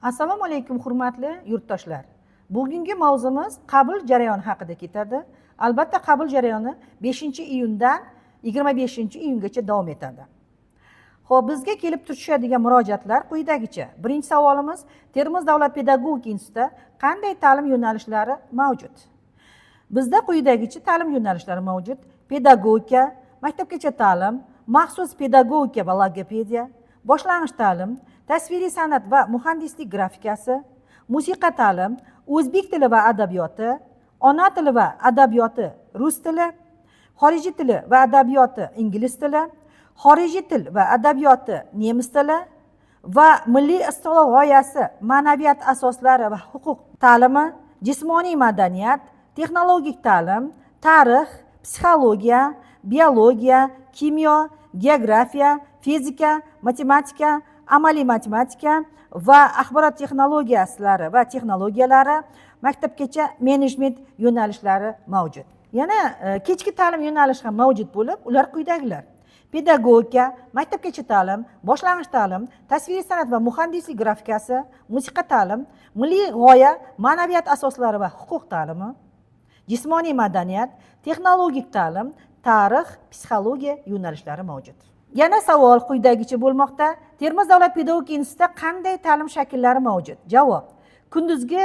Assalomu alaykum hurmatli yurtdoshlar. Bugungi mavzumiz qabul jarayoni haqida ketadi. Albatta qabul jarayoni 5-iyundan 25-iyungacha davom etadi. Xo'p, bizga kelib turishadigan murojaatlar quyidagicha. Birinchi savolimiz: Termiz davlat pedagogika institutida qanday ta'lim yo'nalishlari mavjud? Bizda quyidagicha ta'lim yo'nalishlari mavjud: pedagogika, maktabgacha ta'lim, maxsus pedagogika va logopediya, boshlang'ich ta'lim, tasviriy san'at va muhandislik grafikasi, musiqa ta'lim, o'zbek tili va adabiyoti, ona tili va adabiyoti rus tili, xorijiy tili va adabiyoti ingliz tili, xorijiy til va adabiyoti nemis tili va milliy istiqlol g'oyasi, ma'naviyat asoslari va huquq ta'limi, jismoniy madaniyat, texnologik ta'lim, tarix, psixologiya, biologiya, kimyo, geografiya, fizika, matematika, amaliy matematika va axborot texnologiyalari va texnologiyalari, maktabgacha menejment yo'nalishlari mavjud. Yana kechki ta'lim yo'nalishi ham mavjud bo'lib, ular quyidagilar: pedagogika, maktabgacha ta'lim, boshlang'ich ta'lim, tasviriy san'at va muhandislik grafikasi, musiqa ta'lim, milliy g'oya, ma'naviyat asoslari va huquq ta'limi, jismoniy madaniyat, texnologik ta'lim, tarix, psixologiya yo'nalishlari mavjud. Yana savol quyidagicha bo'lmoqda: Termiz davlat pedagogika institutida qanday ta'lim shakllari mavjud? Javob: kunduzgi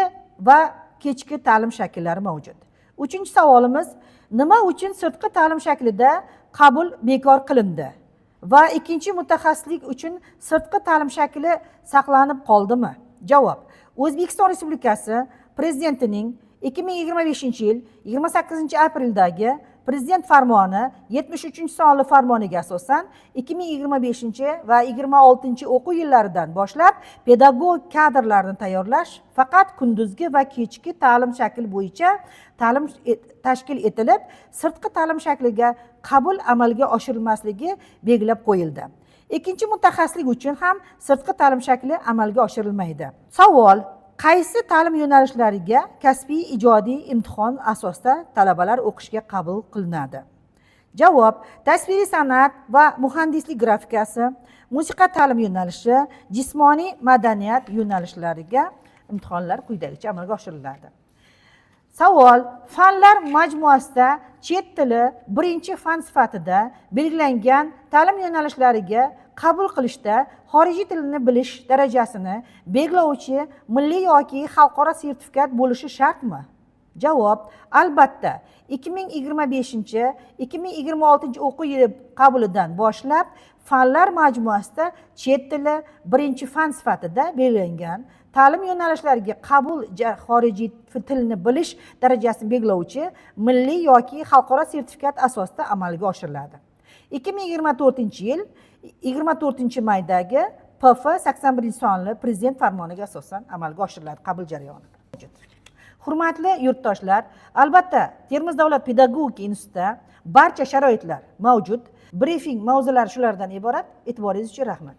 va kechki ta'lim shakllari mavjud. Uchinchi savolimiz: nima uchun sirtqi ta'lim shaklida qabul bekor qilindi va ikkinchi mutaxassislik uchun sirtqi ta'lim shakli saqlanib qoldimi? Javob: O'zbekiston Respublikasi Prezidentining 2025-yil 28-aprildagi Prezident farmoni 73-sonli farmoniga asosan 2025 va 26 o'quv yillaridan boshlab pedagog kadrlarni tayyorlash faqat kunduzgi va kechki ta'lim shakli bo'yicha ta'lim tashkil etilib, sirtqi ta'lim shakliga qabul amalga oshirilmasligi belgilab qo'yildi. Ikkinchi mutaxassislik uchun ham sirtqi ta'lim shakli amalga oshirilmaydi. Savol: qaysi ta'lim yo'nalishlariga kasbiy ijodiy imtihon asosida talabalar o'qishga qabul qilinadi? Javob: tasviriy san'at va muhandislik grafikasi, musiqa ta'lim yo'nalishi, jismoniy madaniyat yo'nalishlariga imtihonlar quyidagicha amalga oshiriladi. Savol: fanlar majmuasida chet tili birinchi fan sifatida belgilangan ta'lim yo'nalishlariga qabul qilishda xorijiy tilni bilish darajasini belgilovchi milliy yoki xalqaro sertifikat bo'lishi shartmi? Javob: albatta. 2025-2026 o'quv yili qabulidan boshlab fanlar majmuasida chet tili birinchi fan sifatida belgilangan ta'lim yo'nalishlariga qabul xorijiy tilni bilish darajasini belgilovchi milliy yoki xalqaro sertifikat asosida amalga oshiriladi. 2024-yil 24-maydagi PF 81-sonli Prezident farmoniga asosan amalga oshiriladi qabul jarayoni. Hurmatli yurtdoshlar, albatta Termiz davlat pedagogika institutida barcha sharoitlar mavjud. Brifing mavzulari shulardan iborat. E'tiboringiz uchun rahmat.